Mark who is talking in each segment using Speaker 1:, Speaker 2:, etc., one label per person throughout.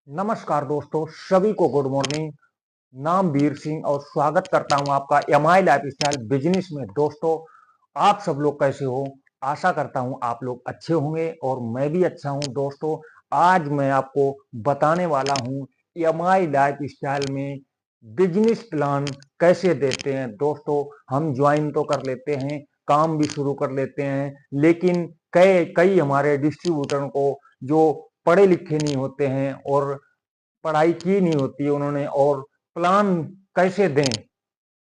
Speaker 1: नमस्कार दोस्तों, सभी को गुड मॉर्निंग। नाम वीर सिंह और स्वागत करता हूं आपका एमआई लाइफस्टाइल बिजनेस में। दोस्तों, आप सब लोग कैसे हो? आशा करता हूं आप लोग अच्छे होंगे और मैं भी अच्छा हूं। दोस्तों, आज मैं आपको बताने वाला हूं एमआई लाइफस्टाइल में बिजनेस प्लान कैसे देते हैं। दोस्तों, हम ज्वाइन तो कर लेते हैं, काम भी शुरू कर लेते हैं, लेकिन कई कई हमारे डिस्ट्रीब्यूटर को जो पढ़े लिखे नहीं होते हैं और पढ़ाई की नहीं होती उन्होंने, और प्लान कैसे दें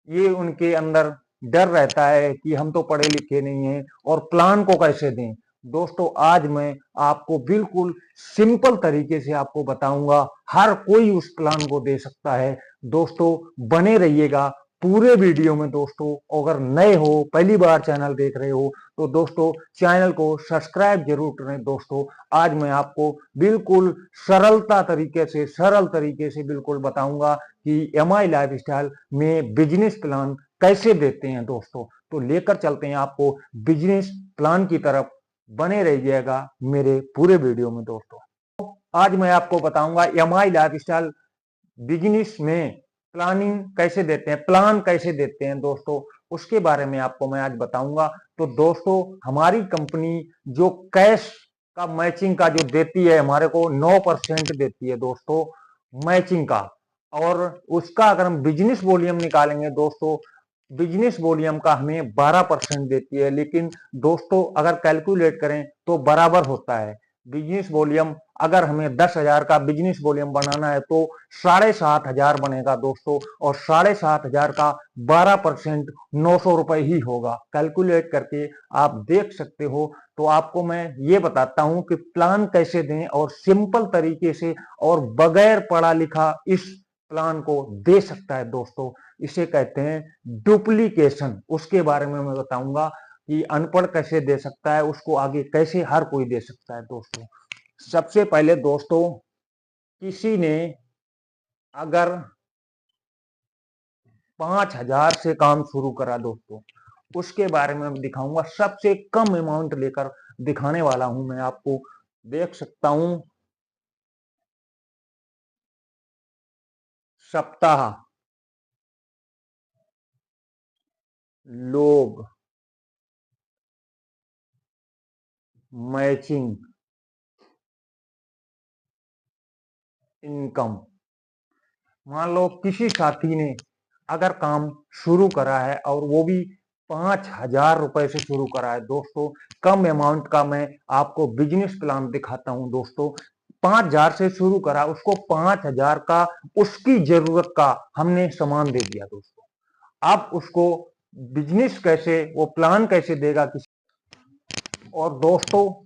Speaker 1: ये उनके अंदर डर रहता है कि हम तो पढ़े लिखे नहीं हैं और प्लान को कैसे दें। दोस्तों, आज मैं आपको बिल्कुल सिंपल तरीके से आपको बताऊंगा, हर कोई उस प्लान को दे सकता है। दोस्तों, बने रहिएगा पूरे वीडियो में। दोस्तों, अगर नए हो, पहली बार चैनल देख रहे हो, तो दोस्तों चैनल को सब्सक्राइब जरूर करें। दोस्तों, आज मैं आपको बिल्कुल सरल तरीके से बिल्कुल बताऊंगा कि एमआई लाइफस्टाइल में बिजनेस प्लान कैसे देते हैं। दोस्तों, तो लेकर चलते हैं आपको बिजनेस प्लान की तरफ। बने रहिएगा मेरे पूरे वीडियो में। दोस्तों, आज मैं आपको बताऊंगा एमआई लाइफस्टाइल बिजनेस में प्लानिंग कैसे देते हैं, प्लान कैसे देते हैं। दोस्तों, उसके बारे में आपको मैं आज बताऊंगा। तो दोस्तों, हमारी कंपनी जो कैश का मैचिंग का जो देती है, हमारे को 9% देती है दोस्तों मैचिंग का। और उसका अगर हम बिजनेस वॉल्यूम निकालेंगे दोस्तों, बिजनेस वॉल्यूम का हमें 12% देती है। लेकिन दोस्तों, अगर कैलकुलेट करें तो बराबर होता है। बिजनेस वॉल्यूम अगर हमें 10,000 का बिजनेस वॉल्यूम बनाना है तो 7,500 बनेगा दोस्तों, और 7,500 का 12% 900 रुपए ही होगा। कैलकुलेट करके आप देख सकते हो। तो आपको मैं ये बताता हूं कि प्लान कैसे दें और सिंपल तरीके से और बगैर पढ़ा लिखा इस प्लान को दे सकता है। दोस्तों, इसे कहते हैं डुप्लीकेशन। उसके बारे में मैं बताऊंगा कि अनपढ़ कैसे दे सकता है, उसको आगे कैसे हर कोई दे सकता है। दोस्तों, सबसे पहले दोस्तों, किसी ने अगर 5,000 से काम शुरू करा दोस्तों, उसके बारे में दिखाऊंगा। सबसे कम अमाउंट लेकर दिखाने वाला हूं मैं आपको। देख सकता हूं, सप्ताह लोग मैचिंग इनकम। मान लो किसी साथी ने अगर काम शुरू करा है और वो भी 5,000 रुपए से शुरू करा है। दोस्तों, कम अमाउंट का मैं आपको बिजनेस प्लान दिखाता हूं। दोस्तों, 5,000 से शुरू करा, उसको 5,000 का उसकी जरूरत का हमने सामान दे दिया। दोस्तों, अब उसको बिजनेस कैसे, वो प्लान कैसे देगा किसी। और दोस्तों,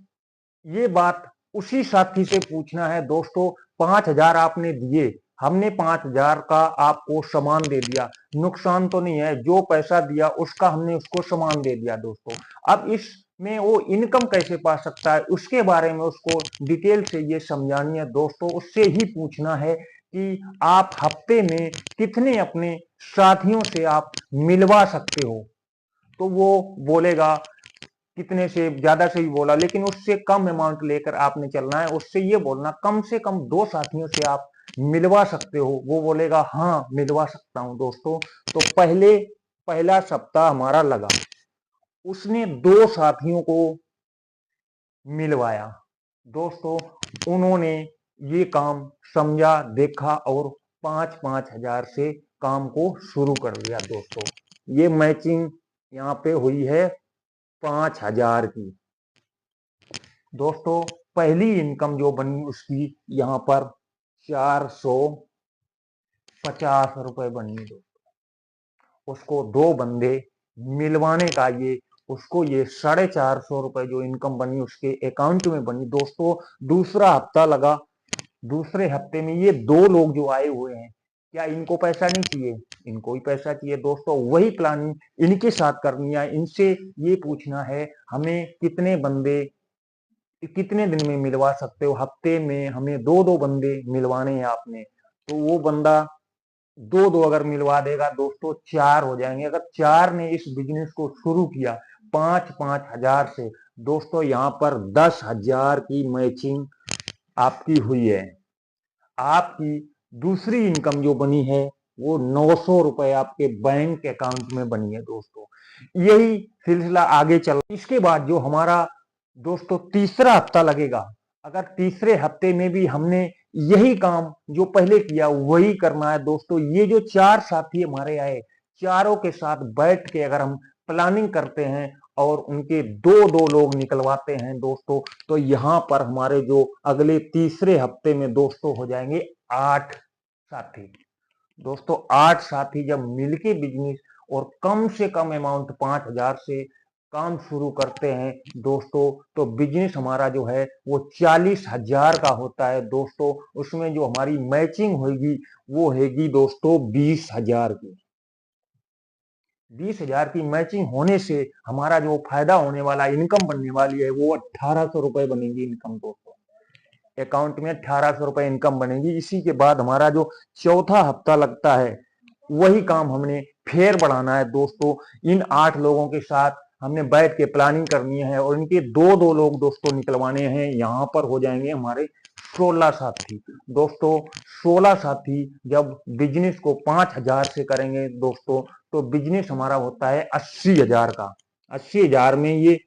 Speaker 1: ये बात उसी साथी से पूछना है। दोस्तों, 5,000 आपने दिए, हमने 5,000 का आपको सामान दे दिया, नुकसान तो नहीं है। जो पैसा दिया उसका हमने उसको सामान दे दिया। दोस्तों, अब इसमें वो इनकम कैसे पा सकता है, उसके बारे में उसको डिटेल से ये समझानी है। दोस्तों, उससे ही पूछना है कि आप हफ्ते में कितने अपने साथियों से आप मिलवा सकते हो। तो वो बोलेगा कितने से, ज्यादा से भी बोला, लेकिन उससे कम अमाउंट लेकर आपने चलना है। उससे ये बोलना कम से कम 2 साथियों से आप मिलवा सकते हो। वो बोलेगा हाँ मिलवा सकता हूं। दोस्तों, तो पहला सप्ताह हमारा लगा, उसने 2 साथियों को मिलवाया। दोस्तों, उन्होंने ये काम समझा, देखा और 5,500 से काम को शुरू कर लिया। दोस्तों, ये मैचिंग यहाँ पे हुई है 5,000 की। दोस्तों, पहली इनकम जो बनी उसकी यहाँ पर 450 रुपए बनी। दोस्तों, उसको 2 बंदे मिलवाने का ये, उसको ये 450 रुपए जो इनकम बनी उसके अकाउंट में बनी। दोस्तों, दूसरा हफ्ता लगा, दूसरे हफ्ते में ये 2 लोग जो आए हुए हैं, क्या इनको पैसा नहीं चाहिए? इनको ही पैसा चाहिए। दोस्तों, वही प्लानिंग इनके साथ करनी है। इनसे ये पूछना है हमें कितने बंदे कितने दिन में मिलवा सकते हो। हफ्ते में हमें 2-2 बंदे मिलवाने हैं आपने। तो वो बंदा 2-2 अगर मिलवा देगा दोस्तों, 4 हो जाएंगे। अगर 4 ने इस बिजनेस को शुरू किया 5,500 से, दोस्तों यहाँ पर 10,000 की मैचिंग आपकी हुई है। आपकी दूसरी इनकम जो बनी है वो 900 रुपए आपके बैंक अकाउंट में बनी है दोस्तों। यही सिलसिला आगे चल, इसके बाद जो हमारा दोस्तों तीसरा हफ्ता लगेगा, अगर तीसरे हफ्ते में भी हमने यही काम जो पहले किया वही करना है दोस्तों। ये जो 4 साथी हमारे आए, चारों के साथ बैठ के अगर हम प्लानिंग करते हैं और उनके दो दो लोग निकलवाते हैं दोस्तों, तो यहां पर हमारे जो अगले तीसरे हफ्ते में दोस्तों हो जाएंगे 8 साथी। दोस्तों 8 साथी जब मिलके बिजनेस और कम से कम अमाउंट 5,000 से काम शुरू करते हैं दोस्तों, तो बिजनेस हमारा जो है वो 40,000 का होता है दोस्तों। उसमें जो हमारी मैचिंग होगी वो होगी दोस्तों 20,000 की। 20,000 की मैचिंग होने से हमारा जो फायदा होने वाला इनकम बनने वाली है वो 1,800 रुपए बनेगी इनकम दोस्तों। अकाउंट में 1,800 रुपए इनकम बनेगी। इसी के बाद हमारा जो चौथा हफ्ता लगता है वही काम हमने फेर बढ़ाना है दोस्तों। इन 8 लोगों के साथ हमने बैठ के प्लानिंग करनी है और इनके दो दो लोग दोस्तों निकलवाने हैं। यहां पर हो जाएंगे हमारे 16 साथी दोस्तों। 16 साथी जब बिजनेस को 5,000 से करेंगे दोस्तों, तो बिजनेस हमारा होता है 80,000 का। 80,000 में ये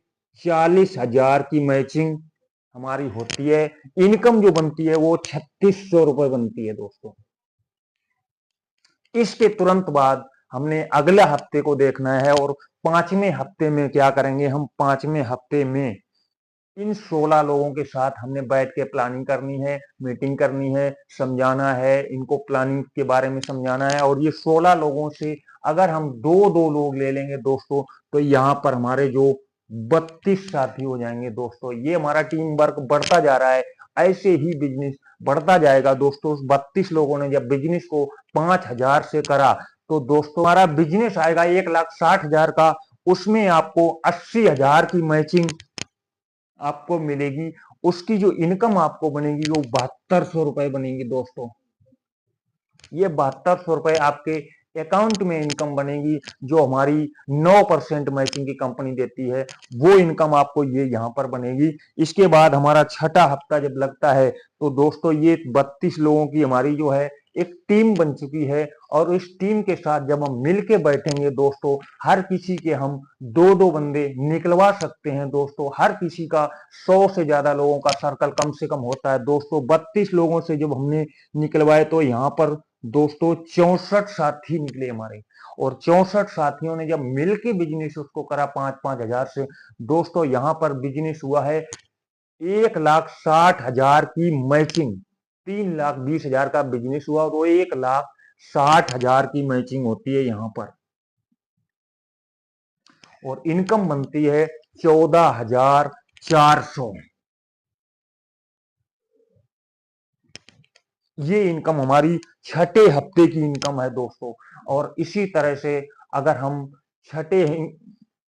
Speaker 1: 40,000 की मैचिंग हमारी होती है। इनकम जो बनती है वो 3,600 रुपए बनती है दोस्तों। इसके तुरंत बाद हमने अगले हफ्ते को देखना है और 5वें हफ्ते में क्या करेंगे हम। 5वें हफ्ते में इन 16 लोगों के साथ हमने बैठ के प्लानिंग करनी है, मीटिंग करनी है, समझाना है, इनको प्लानिंग के बारे में समझाना है। और ये 16 लोगों से अगर हम दो दो लोग ले लेंगे दोस्तों, तो यहाँ पर हमारे जो 32 साथी हो जाएंगे दोस्तों। ये हमारा टीम वर्क बढ़ता जा रहा है, ऐसे ही बिजनेस बढ़ता जाएगा दोस्तों। 32 लोगों ने जब बिजनेस को 5,000 से करा, तो दोस्तों हमारा बिजनेस आएगा 1,60,000 का। उसमें आपको 80,000 की मैचिंग आपको मिलेगी। उसकी जो इनकम आपको बनेगी वो 7,200 रुपए बनेगी दोस्तों। ये 7,200 रुपए आपके अकाउंट में इनकम बनेगी, जो हमारी 9% मैचिंग की कंपनी देती है, वो इनकम आपको ये यहाँ पर बनेगी। इसके बाद हमारा छठा हफ्ता जब लगता है, तो दोस्तों ये 32 लोगों की हमारी जो है एक टीम बन चुकी है। और इस टीम के साथ जब हम मिलके बैठेंगे दोस्तों, हर किसी के हम दो दो बंदे निकलवा सकते हैं दोस्तों। हर किसी का 100 से ज्यादा लोगों का सर्कल कम से कम होता है दोस्तों। 32 लोगों से जब हमने निकलवाए, तो यहाँ पर दोस्तों 64 साथी निकले हमारे। और 64 साथियों ने जब मिलके बिजनेस उसको करा 5-5 हजार से दोस्तों, यहां पर बिजनेस हुआ है 1,60,000 की मैचिंग। 3,20,000 का बिजनेस हुआ तो 1,60,000 की मैचिंग होती है यहां पर। और इनकम बनती है 14,400। ये इनकम हमारी छठे हफ्ते की इनकम है दोस्तों। और इसी तरह से अगर हम छठे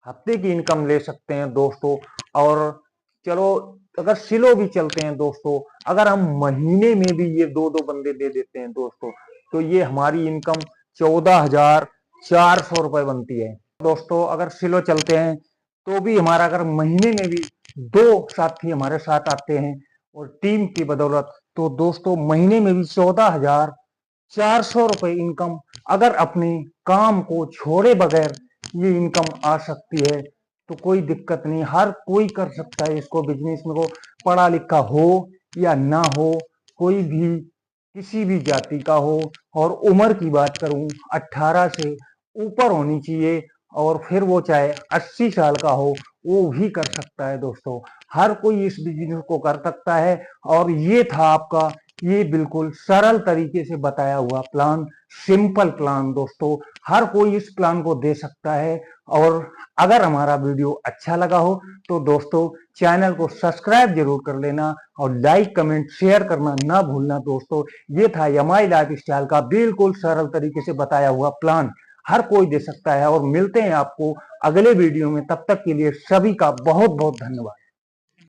Speaker 1: हफ्ते की इनकम ले सकते हैं दोस्तों। और चलो अगर सिलो भी चलते हैं दोस्तों, अगर हम महीने में भी ये दो दो बंदे दे देते हैं दोस्तों, तो ये हमारी इनकम 14,400 रुपए बनती है दोस्तों। अगर सिलो चलते हैं तो भी हमारा अगर महीने में भी दो साथी हमारे साथ आते हैं और टीम की बदौलत, तो दोस्तों महीने में भी 14,400 रुपए इनकम अगर अपने काम को छोड़े बगैर ये इनकम आ सकती है, तो कोई दिक्कत नहीं, हर कोई कर सकता है इसको बिजनेस में। को पढ़ा लिखा हो या ना हो, कोई भी किसी भी जाति का हो। और उम्र की बात करूं 18 से ऊपर होनी चाहिए, और फिर वो चाहे 80 साल का हो वो भी कर सकता है दोस्तों। हर कोई इस बिजनेस को कर सकता है। और ये था आपका ये बिल्कुल सरल तरीके से बताया हुआ प्लान, सिंपल प्लान दोस्तों। हर कोई इस प्लान को दे सकता है। और अगर हमारा वीडियो अच्छा लगा हो तो दोस्तों चैनल को सब्सक्राइब जरूर कर लेना और लाइक कमेंट शेयर करना ना भूलना दोस्तों। ये था एमआई लाइफ स्टाइल का बिल्कुल सरल तरीके से बताया हुआ प्लान, हर कोई दे सकता है। और मिलते हैं आपको अगले वीडियो में, तब तक के लिए सभी का बहुत बहुत धन्यवाद।